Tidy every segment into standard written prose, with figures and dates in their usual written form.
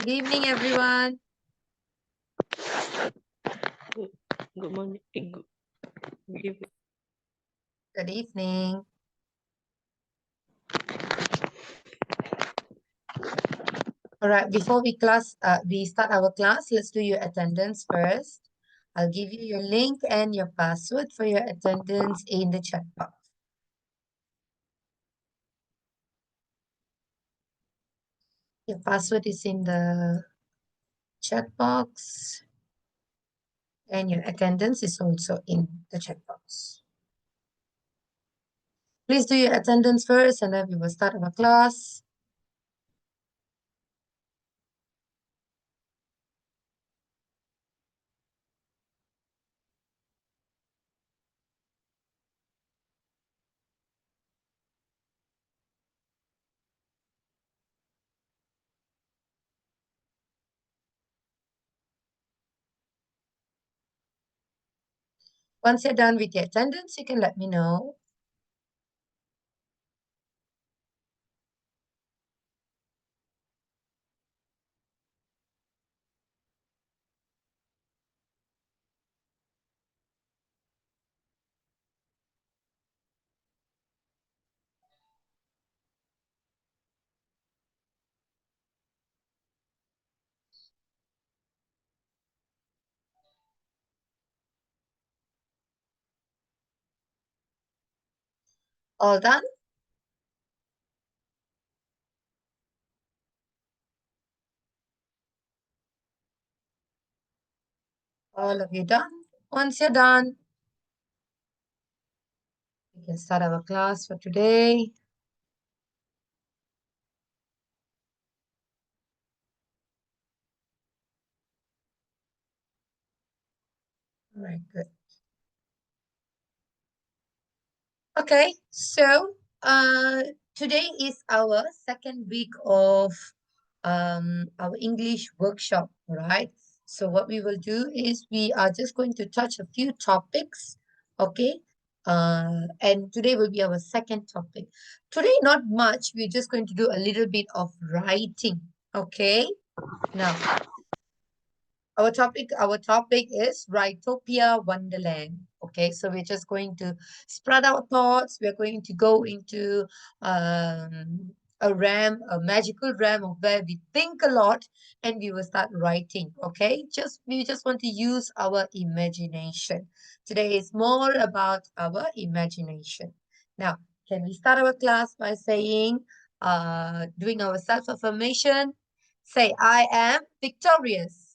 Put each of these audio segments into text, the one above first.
Good evening, everyone. Good morning. Good evening. Good evening. All right, before we start our class, let's do your attendance first. I'll give you your link and your password for your attendance in the chat box. Your password is in the chat box, and your attendance is also in the chat box. Please do your attendance first, and then we will start our class. Once you're done with your attendance, you can let me know. All done? All of you done? Once you're done, we can start our class for today. All right, good. Okay, so today is our second week of our English workshop, right? So what we will do is we are just going to touch a few topics, okay? And today will be our second topic. Today, not much. We're just going to do a little bit of writing, okay? Now, our topic is Writopia Wonderland. Okay, so we're just going to spread our thoughts. We're going to go into a magical realm of where we think a lot and we will start writing. Okay, we just want to use our imagination. Today is more about our imagination. Now, can we start our class by saying, doing our self-affirmation? Say, I am victorious.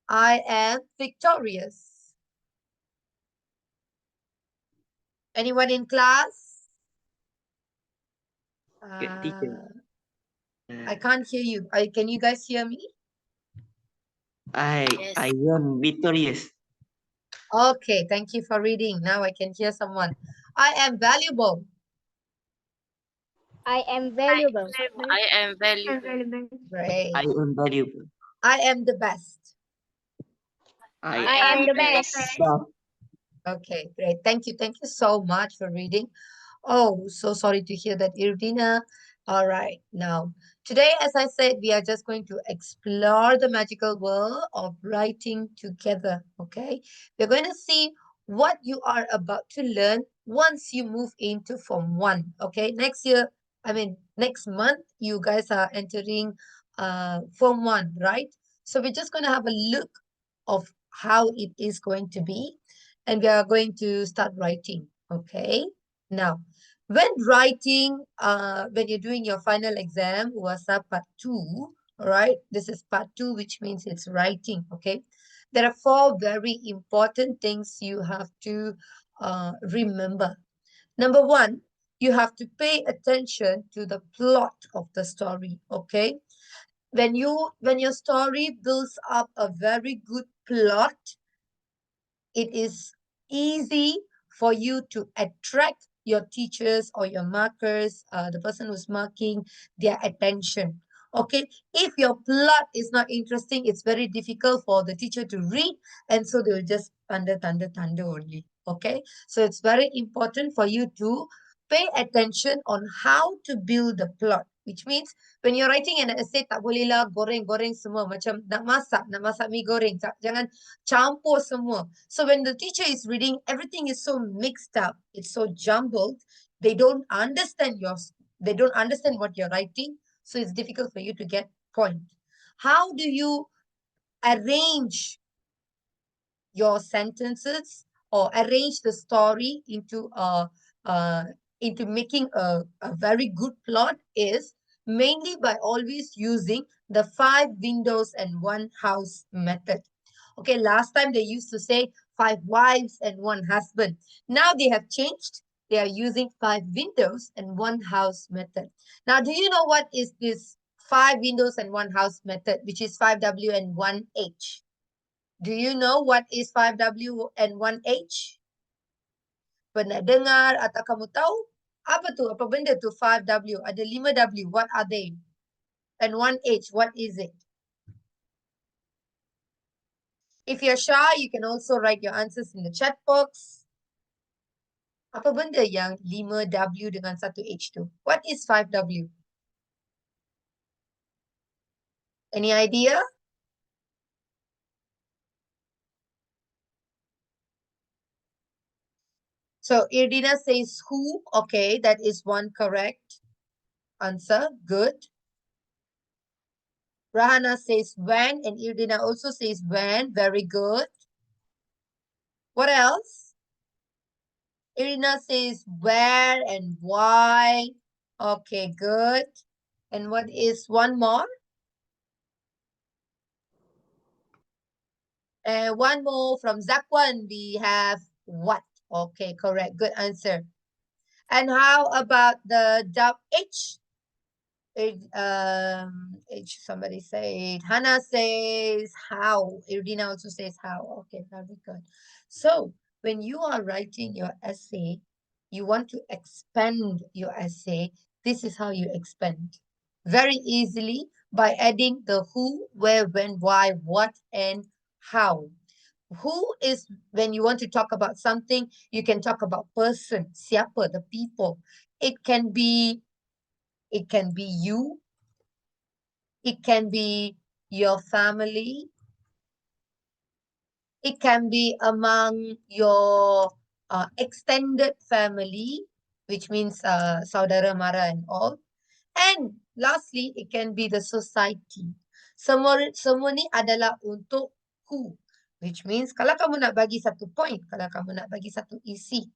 I am victorious. Anyone in class? Teacher. I can't hear you. Can you guys hear me? I am victorious. Okay, thank you for reading. Now I can hear someone. I am valuable. I am valuable. I am valuable. Great. I am valuable. I am the best. I am the best. Okay, great. Thank you. Thank you so much for reading. Oh, so sorry to hear that, Irdina. All right, now, today, as I said, we are just going to explore the magical world of writing together, okay? We're going to see what you are about to learn once you move into Form 1, okay? Next month, you guys are entering Form 1, right? So we're just going to have a look of how it is going to be, and we are going to start writing, okay? Now, when you're doing your final exam, UASA Part 2, all right? This is Part 2, which means it's writing, okay? There are 4 very important things you have to remember. Number 1, you have to pay attention to the plot of the story, okay? When your story builds up a very good plot, it is easy for you to attract your teachers or your markers, the person who's marking, their attention. Okay, if your plot is not interesting, it's very difficult for the teacher to read, and so they will just thunder only. Okay, so it's very important for you to pay attention on how to build the plot. Which means when you're writing an essay, tak boleh lah goreng-goreng semua. Macam nak masak mi goreng. Jangan campur semua. So when the teacher is reading, everything is so mixed up. It's so jumbled. They don't understand what you're writing. So it's difficult for you to get point. How do you arrange your sentences or arrange the story into making a very good plot is mainly by always using the 5 windows and 1 house method. Okay, last time they used to say 5 wives and 1 husband. Now they have changed. They are using 5 windows and 1 house method. Now, do you know what is this 5 windows and 1 house method, which is 5W and 1H? Do you know what is 5W and 1H? Pernah dengar atau kamu tahu? Apa tu? Apa benda tu 5W? Ada 5W. What are they? And 1H, what is it? If you're shy, you can also write your answers in the chat box. Apa benda yang 5W dengan 1H tu? What is 5W? Any idea? So Irdina says who. Okay, that is one correct answer. Good. Rahana says when, and Irdina also says when. Very good. What else? Irina says where and why. Okay, good. And what is one more? And one more from Zakwan. We have what? Okay, correct. Good answer. And how about the H? H, somebody said. Hannah says how. Irdina also says how. Okay, very good. So when you are writing your essay, you want to expand your essay. This is how you expand. Very easily by adding the who, where, when, why, what, and how. Who is when you want to talk about something, you can talk about person, siapa, the people. It can be you. It can be your family. It can be among your extended family, which means saudara mara and all. And lastly, it can be the society. Semua ni adalah untuk who, which means kalau kamu nak bagi satu point, kalau kamu nak bagi satu isi,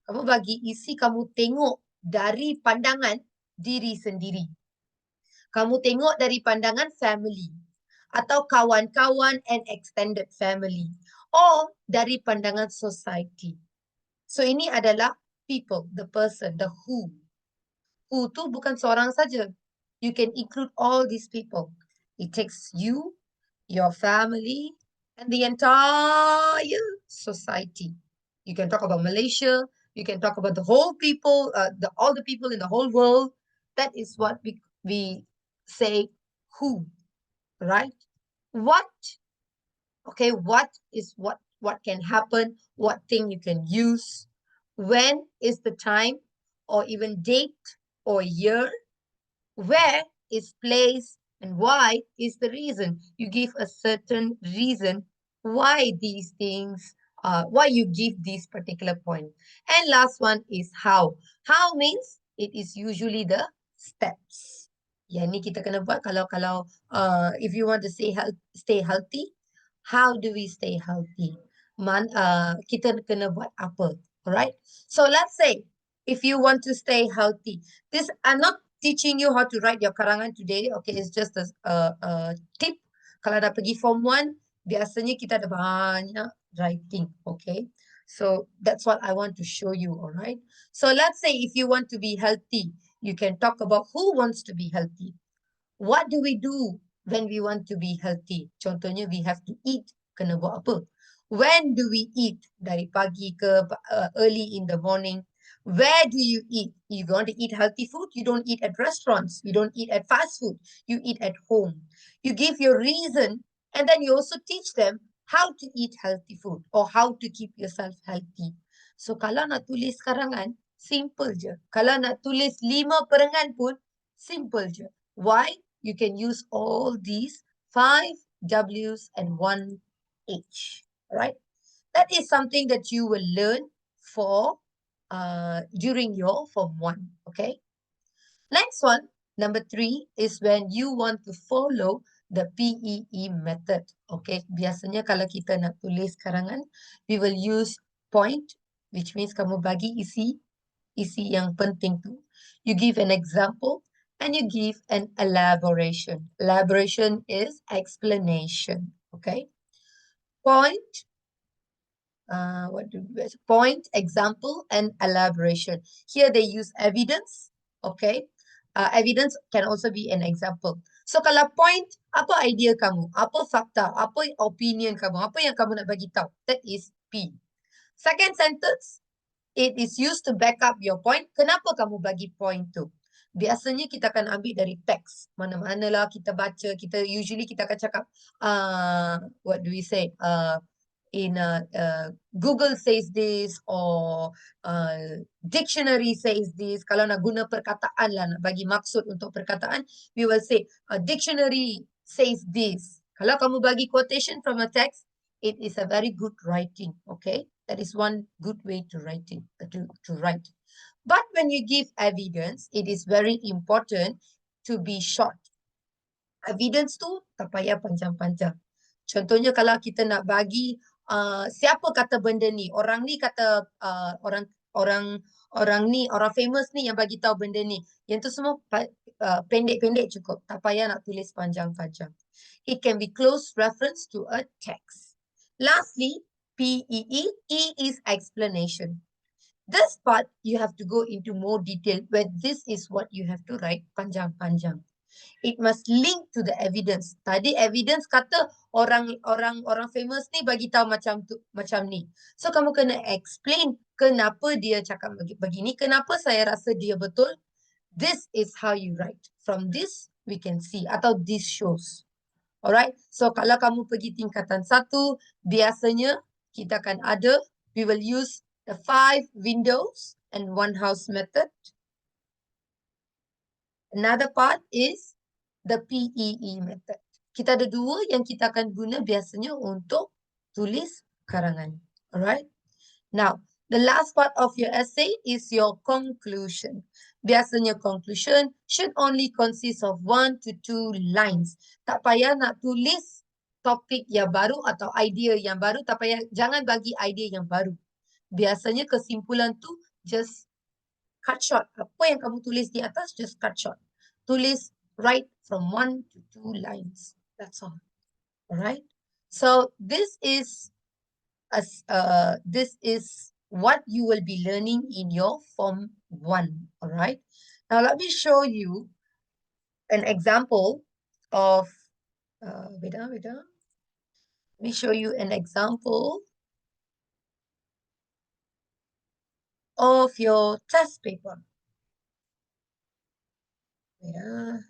kamu bagi isi, kamu tengok dari pandangan diri sendiri. Kamu tengok dari pandangan family atau kawan-kawan and extended family, or dari pandangan society. So ini adalah people, the person, the who. Who tu bukan seorang saja. You can include all these people. It takes you, your family, and the entire society. You can talk about Malaysia. You can talk about the whole people, all the people in the whole world. That is what we say who, right? What? Okay, what is what can happen? What thing you can use? When is the time or even date or year? Where is place? And why is the reason? You give a certain reason why these things, why you give this particular point. And last one is how. How means it is usually the steps. Yang ni kita kena buat kalau if you want to stay healthy, how do we stay healthy? Kita kena buat apa? Alright. So let's say if you want to stay healthy, this I'm not teaching you how to write your karangan today. Okay, it's just a tip. Kalau dah pergi form 1, biasanya kita ada banyak writing. Okay, so that's what I want to show you. Alright. So let's say if you want to be healthy, you can talk about who wants to be healthy. What do we do when we want to be healthy? Contohnya, we have to eat. Kena buat apa? When do we eat? Dari pagi ke early in the morning. Where do you eat? You want to eat healthy food? You don't eat at restaurants. You don't eat at fast food. You eat at home. You give your reason, and then you also teach them how to eat healthy food or how to keep yourself healthy. So kalau nak tulis karangan, simple je. Kalau nak tulis 5 perengan pun, Simple je. Why? You can use all these 5 W's and 1 H. Right? That is something that you will learn for during your Form 1. Okay. Next one, number 3, is when you want to follow the PEE method. Okay. Biasanya kalau kita nak tulis karangan, we will use point, which means kamu bagi isi yang penting tu. You give an example and you give an elaboration. Elaboration is explanation. Okay. Point, point, example, and elaboration. Here they use evidence. Okay. Evidence can also be an example. So kalau point, apa idea kamu? Apa fakta? Apa opinion kamu? Apa yang kamu nak bagi tahu? That is P. Second sentence, it is used to back up your point. Kenapa kamu bagi point tu? Biasanya kita akan ambil dari teks. Mana-mana lah kita baca, usually kita akan cakap, what do we say? Google says this, or dictionary says this. Kalau nak guna perkataan lah, nak bagi maksud untuk perkataan, we will say a dictionary says this. Kalau kamu bagi quotation from a text, it is a very good writing. Okay, that is one good way to write. But when you give evidence, it is very important to be short. Evidence tu tak payah panjang-panjang. Contohnya kalau kita nak bagi siapa kata benda ni, orang ni kata orang famous ni yang bagi tahu benda ni. Yang tu semua pendek-pendek cukup. Tak payah nak tulis panjang-panjang. It can be close reference to a text. Lastly, PEE, E is explanation. This part you have to go into more detail where this is what you have to write panjang-panjang. It must link to the evidence. Tadi evidence kata orang famous ni bagi tahu macam ni. So kamu kena explain kenapa dia cakap begini, kenapa saya rasa dia betul. This is how you write. From this we can see, atau this shows. Alright. So kalau kamu pergi tingkatan 1, biasanya kita akan ada, we will use the 5 windows and 1 house method. Another part is the PEE method. Kita ada 2 yang kita akan guna biasanya untuk tulis karangan. Alright. Now, the last part of your essay is your conclusion. Biasanya conclusion should only consist of 1 to 2 lines. Tak payah nak tulis topik yang baru atau idea yang baru. Tak payah, jangan bagi idea yang baru. Biasanya kesimpulan tu just cut short. Apa yang kamu tulis di atas, just cut short. Tulis, write from 1 to 2 lines. That's all. Alright. So this is what you will be learning in your Form 1. Alright. Now let me show you an example of wait. Let me show you an example of your test paper. Yeah.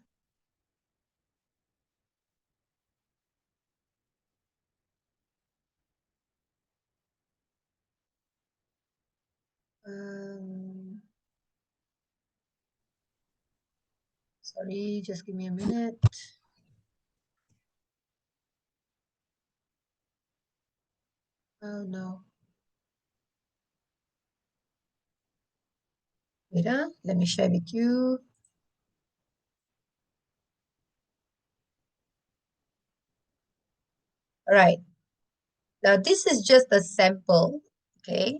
Sorry, just give me a minute. Oh no. Wait, let me share with you. All right. Now this is just a sample. Okay.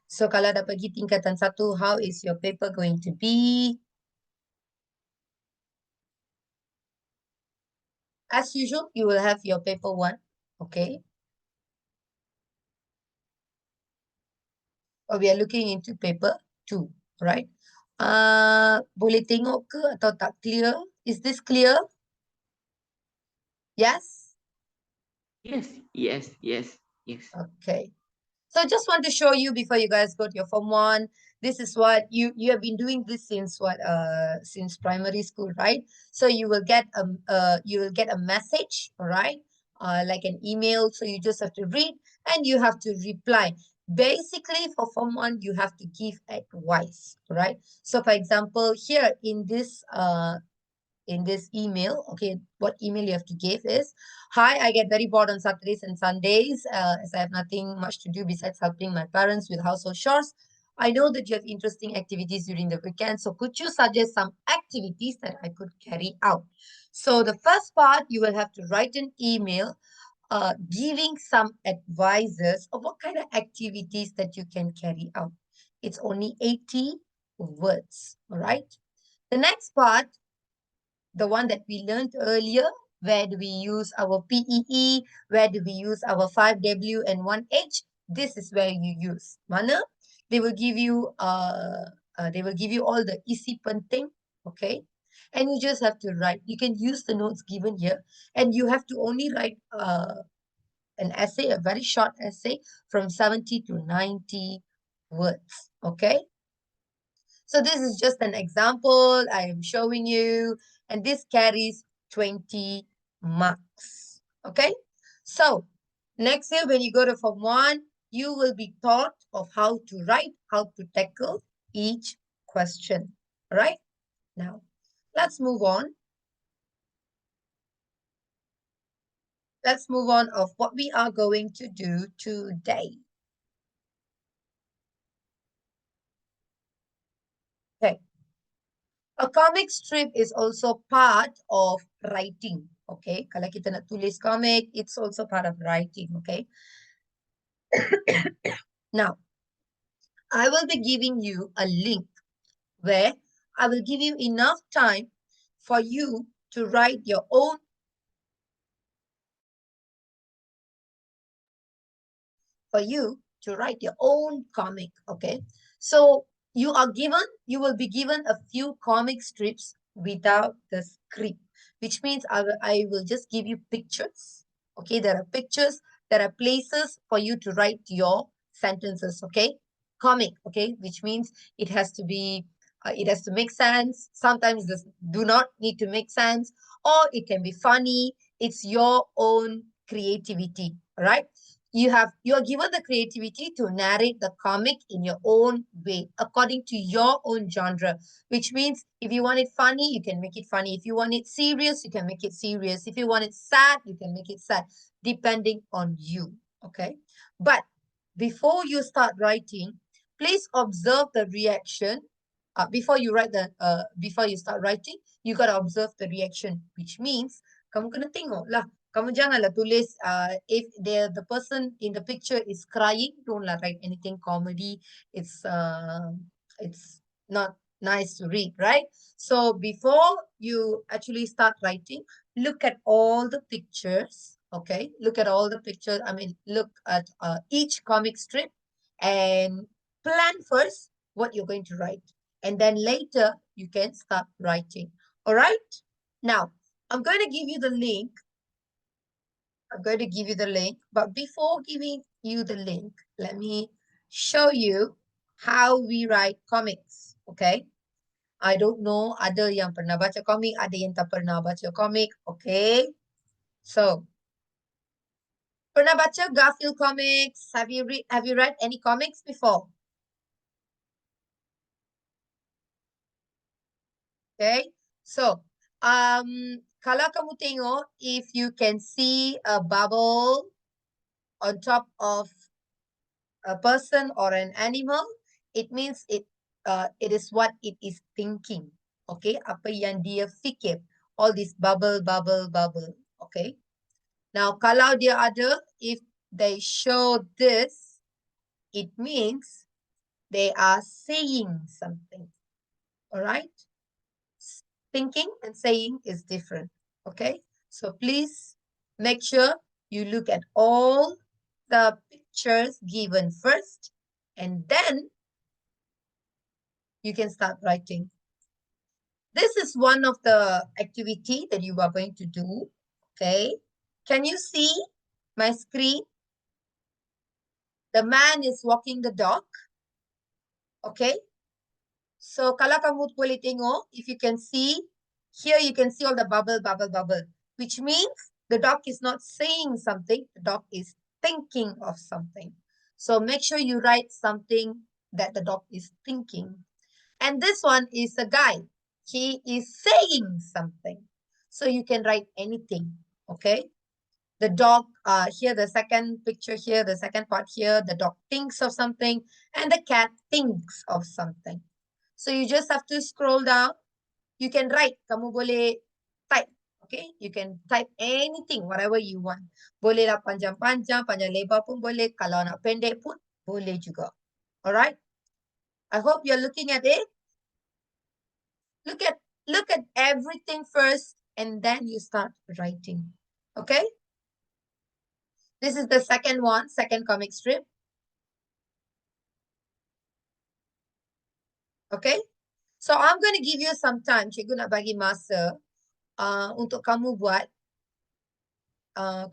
So kalau dah pergi tingkatan 1, how is your paper going to be? As usual, you will have your paper 1. Okay. Or we are looking into paper 2. Right. Boleh tengok ke atau tak clear? Is this clear? Yes? Yes. Okay. So I just want to show you before you guys go to your Form 1. This is what you have been doing this since since primary school, right? So you will get a message, all right? Like an email. So you just have to read and you have to reply. Basically, for Form 1, you have to give advice, right? So, for example, here in this email, okay, what email you have to give is, hi, I get very bored on Saturdays and Sundays as I have nothing much to do besides helping my parents with household chores. I know that you have interesting activities during the weekend, so could you suggest some activities that I could carry out? So the first part, you will have to write an email giving some advices of what kind of activities that you can carry out. It's only 80 words, all right? The next part, the one that we learned earlier, where do we use our PEE, where do we use our 5W and 1H, this is where you use. Mana? They will give you all the isi penting, okay? And you just have to write. You can use the notes given here, and you have to only write an essay, a very short essay from 70 to 90 words, okay? So this is just an example I am showing you, and this carries 20 marks, okay? So next year when you go to Form 1, you will be taught of how to write, how to tackle each question, all right? Now, let's move on. Let's move on of what we are going to do today. Okay. A comic strip is also part of writing. Okay. Kalau kita nak tulis comic, it's also part of writing. Okay. Now, I will be giving you a link where I will give you enough time for you to write your own comic. Okay. So you will be given a few comic strips without the script, which means I will just give you pictures. Okay, there are pictures, there are places for you to write your sentences. Okay, comic. Okay, which means it has to be, it has to make sense. Sometimes this do not need to make sense, or it can be funny. It's your own creativity. All right. You are given the creativity to narrate the comic in your own way, according to your own genre, which means if you want it funny, you can make it funny. If you want it serious, you can make it serious. If you want it sad, you can make it sad, depending on you, okay? But before you start writing, please observe the reaction. Before you start writing, you got to observe the reaction, which means kamu kena tengok lah. Kamu janganlah tulis, if the person in the picture is crying, don't write anything comedy. It's not nice to read, right? So before you actually start writing, look at all the pictures, okay? Look at all the pictures. I mean, look at each comic strip and plan first what you're going to write. And then later, you can start writing, all right? Now, I'm going to give you the link. But before giving you the link, let me show you how we write comics, okay? I don't know, ada yang pernah baca komik, ada yang tak pernah baca komik, okay? So, pernah baca Garfield comics? Have you read any comics before? Okay, so kalau kamu tengok, if you can see a bubble on top of a person or an animal, it means it is what it is thinking. Okay, apa yang dia fikir. All this bubble. Okay. Now, kalau dia ada, if they show this, it means they are saying something. All right. Thinking and saying is different. Okay. So please make sure you look at all the pictures given first, and then you can start writing. This is one of the activity that you are going to do. Okay. Can you see my screen? The man is walking the dog. Okay. So kalau kamu boleh tengok, if you can see, here you can see all the bubble, which means the dog is not saying something, the dog is thinking of something. So make sure you write something that the dog is thinking. And this one is a guy. He is saying something. So you can write anything, okay? The dog, here, the second picture here, the second part here, the dog thinks of something, and the cat thinks of something. So you just have to scroll down. You can write, kamu boleh type, okay? You can type anything, whatever you want. Boleh lah panjang-panjang, panjang lebar pun boleh. Kalau nak pendek pun boleh juga. Alright? I hope you're looking at it. Look at everything first, and then you start writing. Okay? This is the second one, second comic strip. Okay? So I'm going to give you some time. Cikgu nak bagi masa untuk kamu buat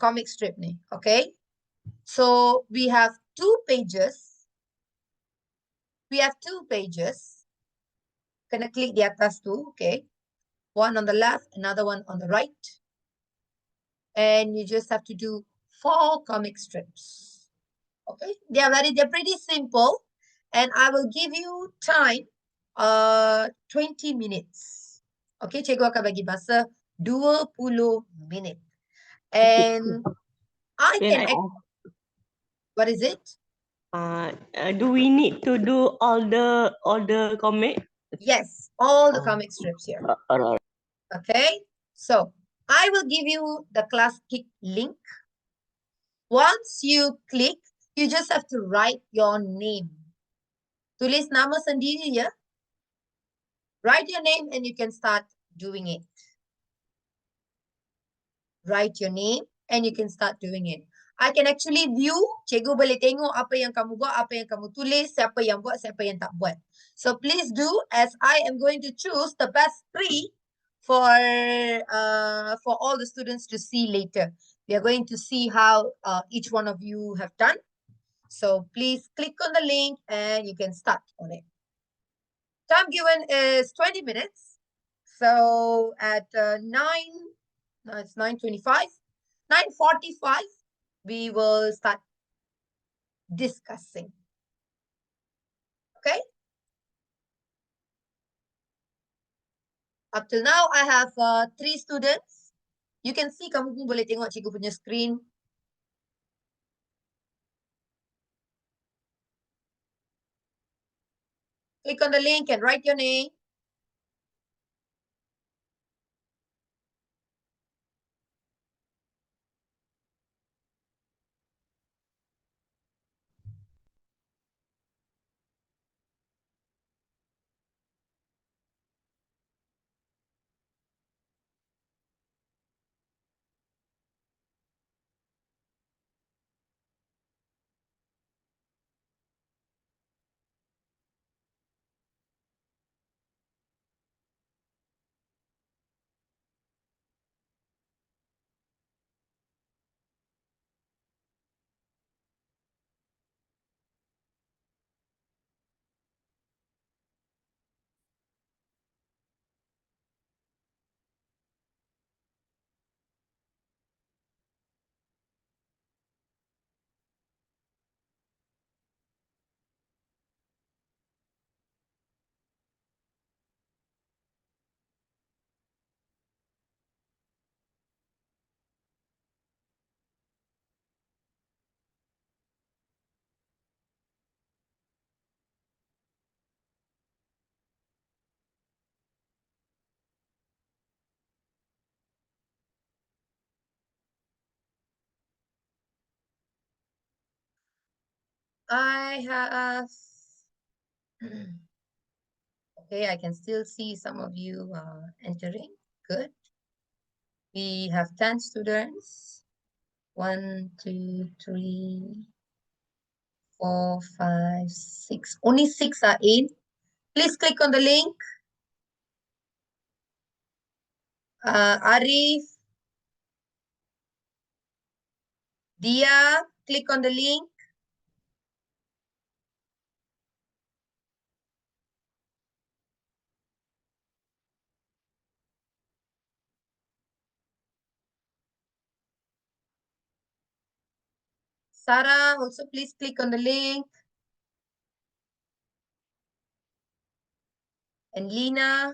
comic strip ni. Okay? So we have 2 pages. We have 2 pages. Kena klik di atas tu. Okay? One on the left, another one on the right. And you just have to do 4 comic strips. Okay? They're pretty simple. And I will give you time 20 minutes. Okay, cikgu akan bagi masa 20 minit. And I Then can what is it? do we need to do all the comic? Yes, all the comic strips here. Alright. Okay, so I will give you the class kick link. Once you click, you just have to write your name. Tulis nama sendiri ya. Write your name and you can start doing it. Write your name and you can start doing it. I can actually view, cikgu boleh tengok apa yang kamu buat, apa yang kamu tulis, siapa yang buat, siapa yang tak buat. So please do, as I am going to choose the best 3 for all the students to see later. We are going to see how each one of you have done. So please click on the link and you can start on it. Time given is 20 minutes. So at 9, it's 9:25, 9:45, we will start discussing. Okay? Up till now, I have 3 students. You can see, kamu pun boleh tengok cikgu punya screen. Click on the link and write your name. I have, okay, I can still see some of you entering. Good. We have 10 students. 1, 2, 3, 4, 5, 6. Only 6 are in. Please click on the link. Arif, Dia, click on the link. Sarah, also please click on the link. And Lena.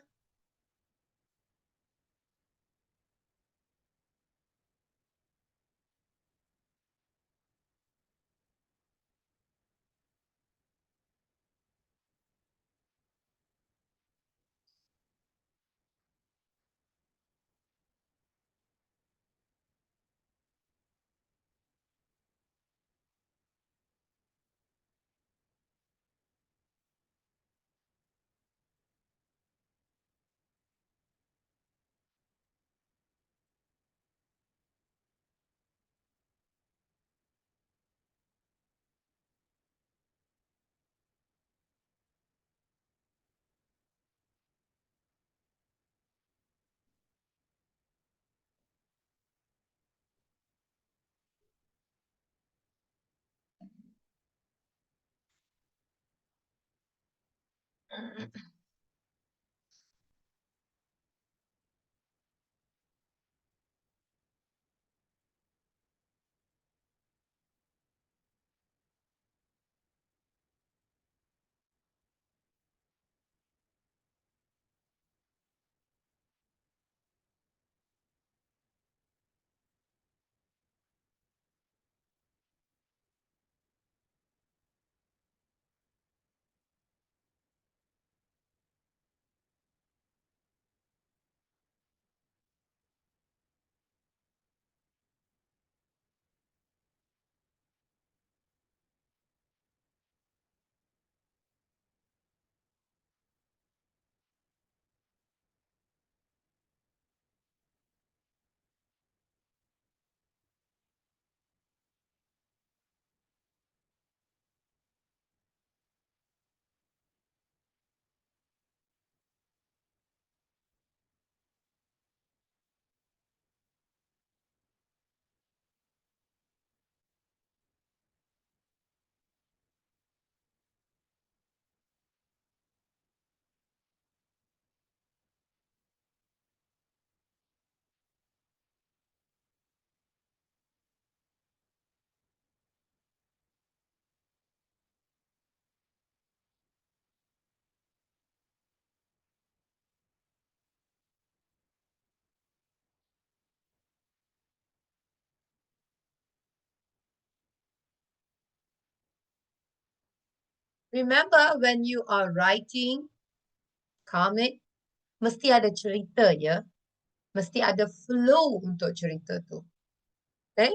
Remember, when you are writing comic, mesti ada cerita ya. Mesti ada flow untuk cerita tu. Okay?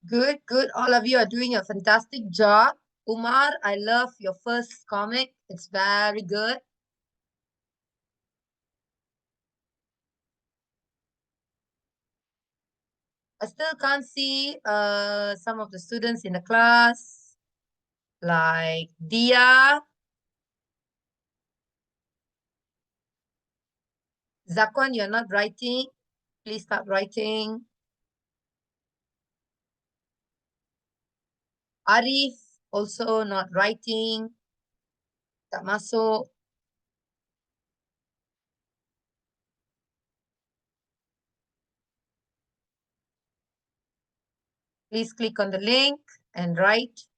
Good, good. All of you are doing a fantastic job. Umar, I love your first comic. It's very good. I still can't see some of the students in the class, like Dia. Zakwan, you're not writing. Please start writing. Arif, also not writing. Tak masuk. Please click on the link and write.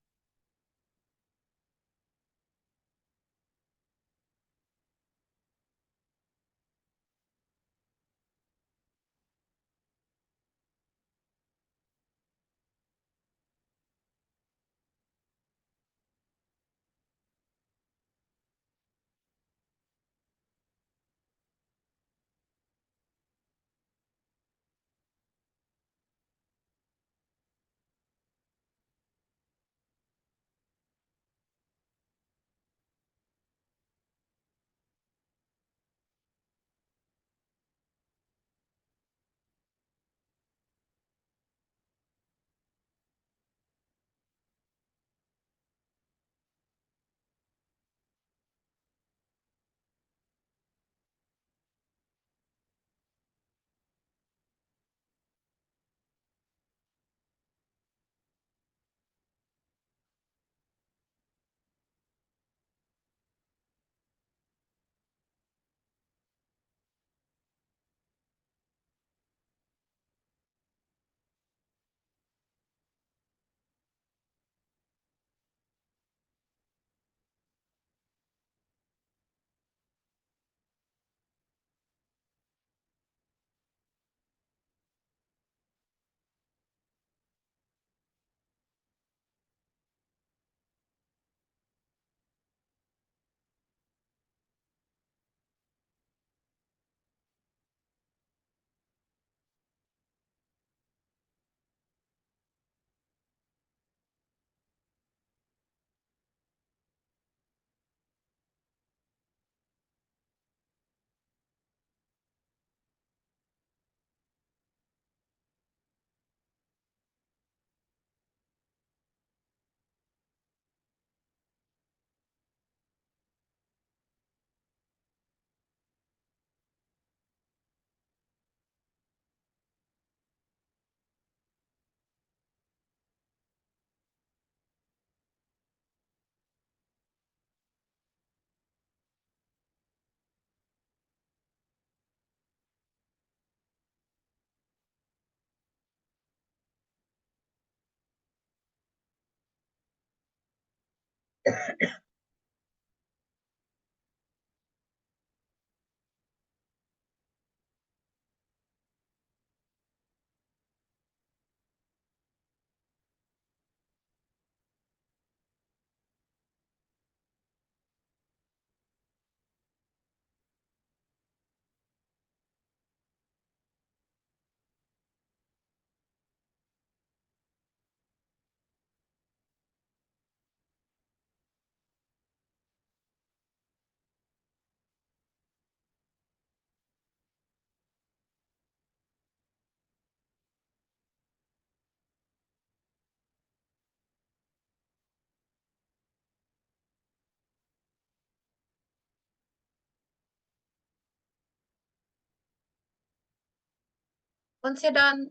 Once you're done,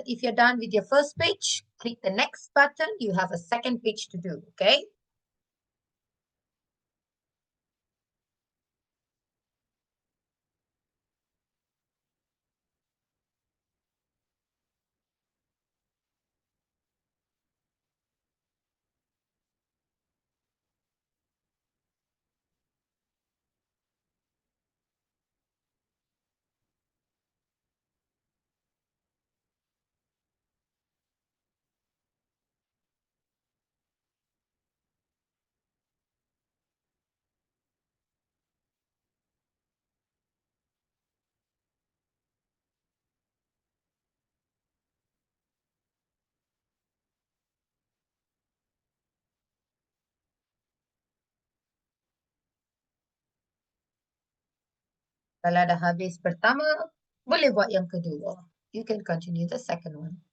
if you're done with your first page, click the next button. You have a second page to do, okay? Kalau dah habis pertama, boleh buat yang kedua. You can continue the second one.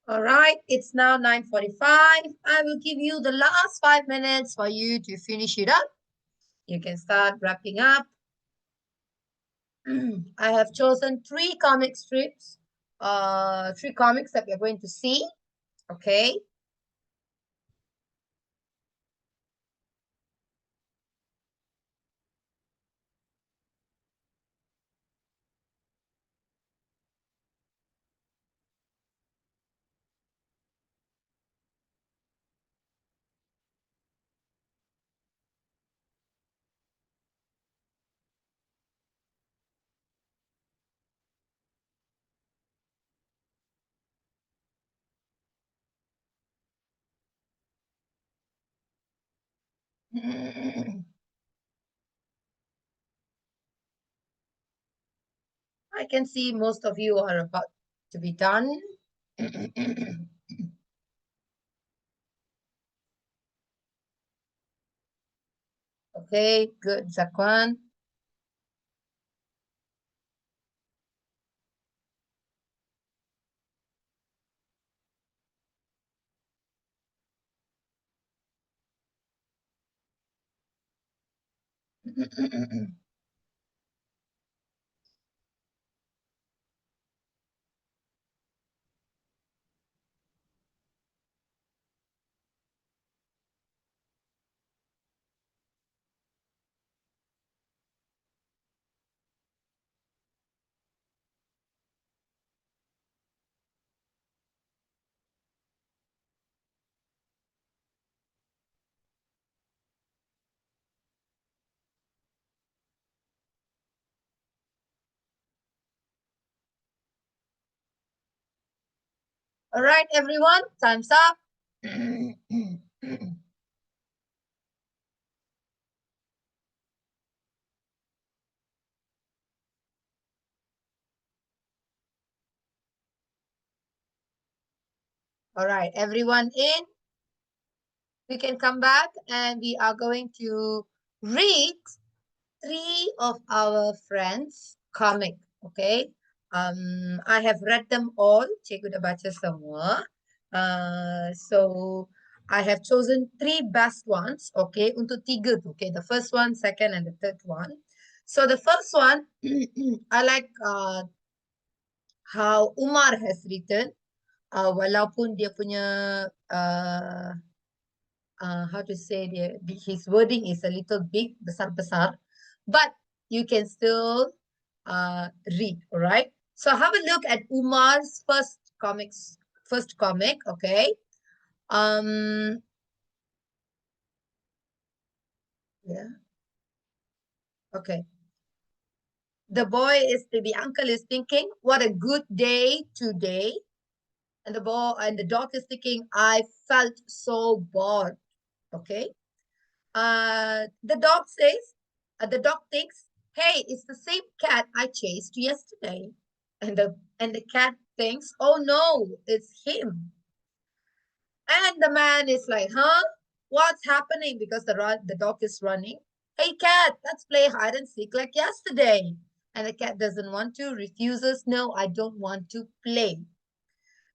All right, it's now 9:45. I will give you the last 5 minutes for you to finish it up. You can start wrapping up. I have chosen 3 comic strips, 3 comics that we're going to see. Okay. I can see most of you are about to be done. Okay, good, Zakwan. All right, everyone, time's up. All right, everyone in. We can come back and we are going to read 3 of our friends' comic. Okay. I have read them all. Cikgu dah baca semua. So I have chosen 3 best ones. Okay, untuk 3 tu. Okay, the first one, second, and the third one. So the first one, I like how Umar has written. Walaupun dia punya how to say his wording is a little big, besar-besar, but you can still read, all right? So have a look at Umar's first comic, okay? Yeah. Okay. The uncle is thinking, what a good day today. And the dog is thinking, I felt so bored. Okay. The dog thinks, hey, it's the same cat I chased yesterday. And the cat thinks, oh no, it's him. And the man is like, huh? What's happening? Because the dog is running. Hey cat, let's play hide and seek like yesterday. And the cat doesn't want to, refuses, no, I don't want to play.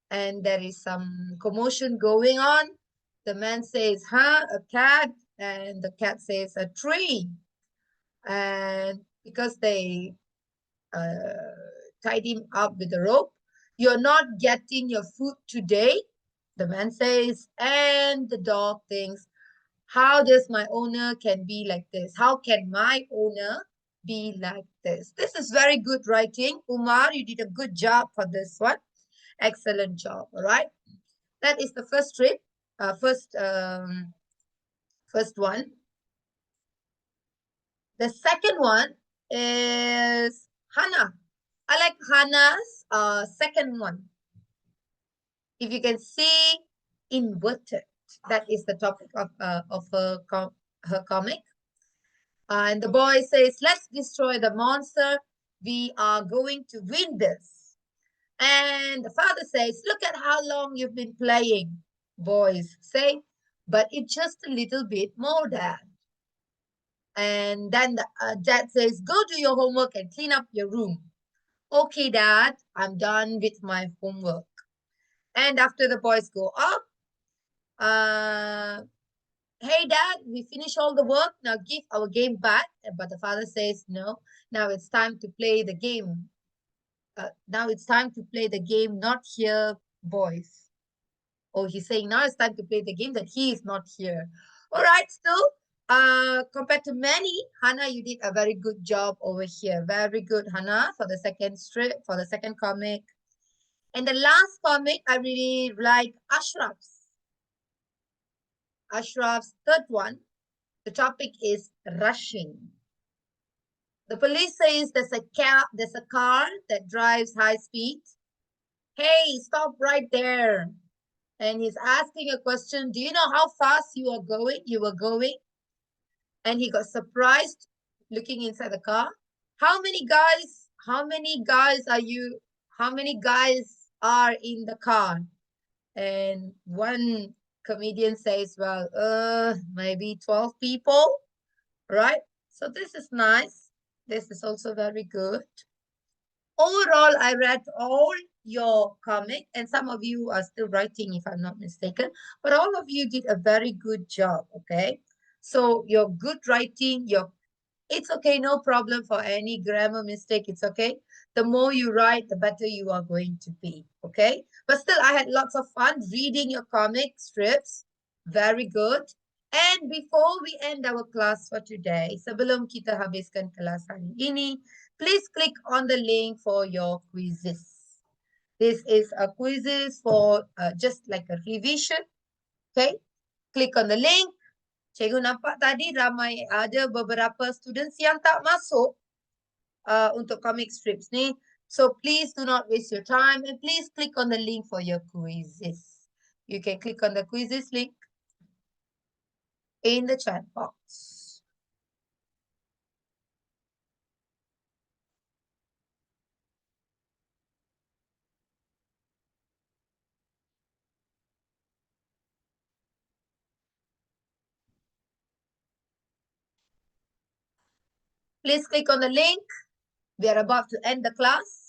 And there is some commotion going on. The man says, huh, a cat? And the cat says, a tree. And because they tied him up with a rope, you're not getting your food today, the man says. And the dog thinks, how does my owner can be like this? How can my owner be like this? This is very good writing. Umar, you did a good job for this one. Excellent job, all right? That is the first strip, first one. The second one is Hannah. I like Hannah's second one. If you can see, inverted. That is the topic of her comic. And the boy says, let's destroy the monster. We are going to win this. And the father says, look at how long you've been playing. Boys say, but it's just a little bit more, Dad. And then the dad says, go do your homework and clean up your room. Okay, Dad, I'm done with my homework. And after the boys go up, hey dad, we finished all the work. Now give our game back. But the father says, no, now it's time to play the game. Now it's time to play the game, not here, boys. Oh, he's saying now it's time to play the game that he is not here. All right, still, compared to many, Hannah, you did a very good job over here. Very good, Hannah, for the second strip, for the second comic. And the last comic, I really like Ashraf's. Ashraf's third one. The topic is rushing. The police says there's a car that drives high speed. Hey, stop right there. And he's asking a question. Do you know how fast you are going? You were going. And he got surprised looking inside the car. How many guys are in the car? And one comedian says, well, maybe 12 people, right? So this is nice. This is also very good. Overall, I read all your comic, and some of you are still writing, if I'm not mistaken, but all of you did a very good job, okay? So your good writing, it's okay, no problem for any grammar mistake, it's okay. The more you write, the better you are going to be, okay? But still, I had lots of fun reading your comic strips. Very good. And before we end our class for today, sebelum kita habiskan kelas hari ini, please click on the link for your quizzes. This is a quizzes for just like a revision, okay? Click on the link. Cikgu nampak tadi ramai ada beberapa students yang tak masuk untuk comic strips ni. So please do not waste your time and please click on the link for your quizzes. You can click on the quizzes link in the chat box. Please click on the link. We are about to end the class.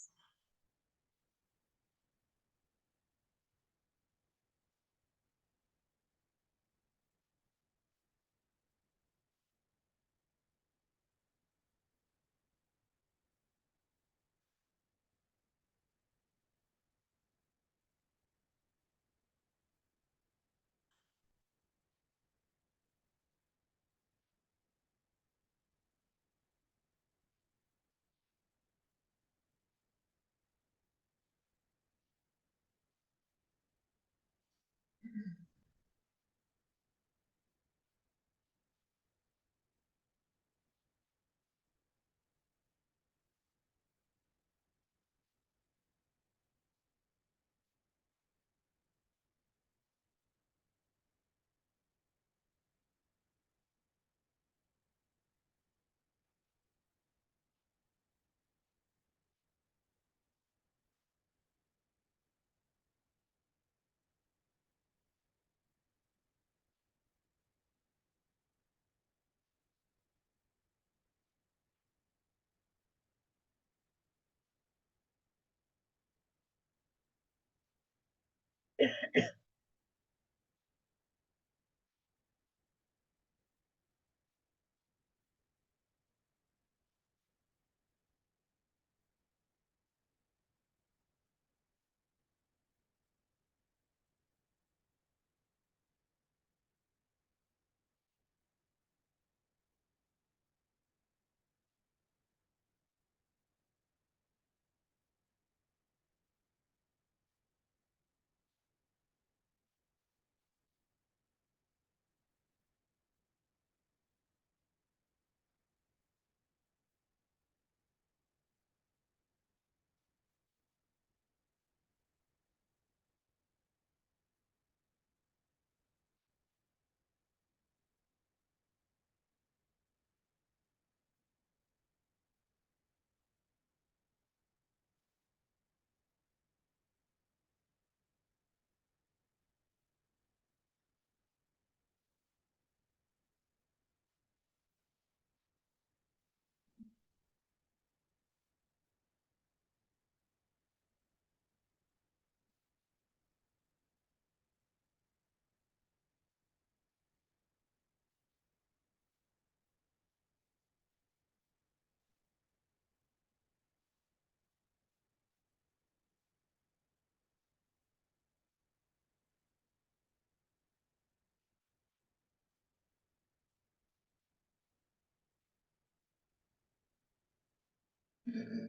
Mm.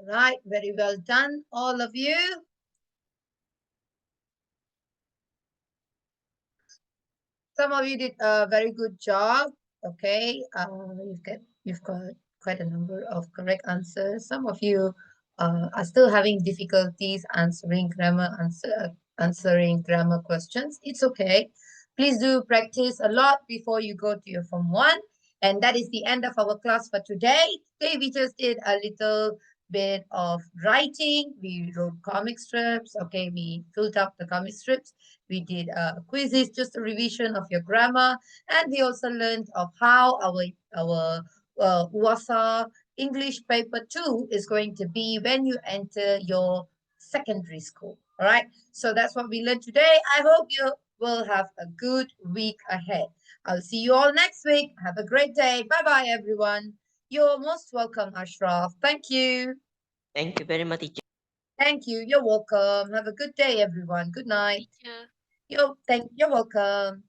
Right, very well done, all of you. Some of you did a very good job. Okay, you've got quite a number of correct answers. Some of you are still having difficulties answering grammar answer answering grammar questions. It's okay. Please do practice a lot before you go to your Form 1. And that is the end of our class for today. Today we just did a little bit of writing. We wrote comic strips. Okay, we filled up the comic strips. We did quizzes, just a revision of your grammar. And we also learned of how our UASA English paper 2 is going to be when you enter your secondary school. All right. So that's what we learned today. I hope you will have a good week ahead. I'll see you all next week. Have a great day. Bye-bye, everyone. You're most welcome, Ashraf. Thank you. Thank you very much, teacher. Thank you. You're welcome. Have a good day, everyone. Good night. Teacher. You're welcome.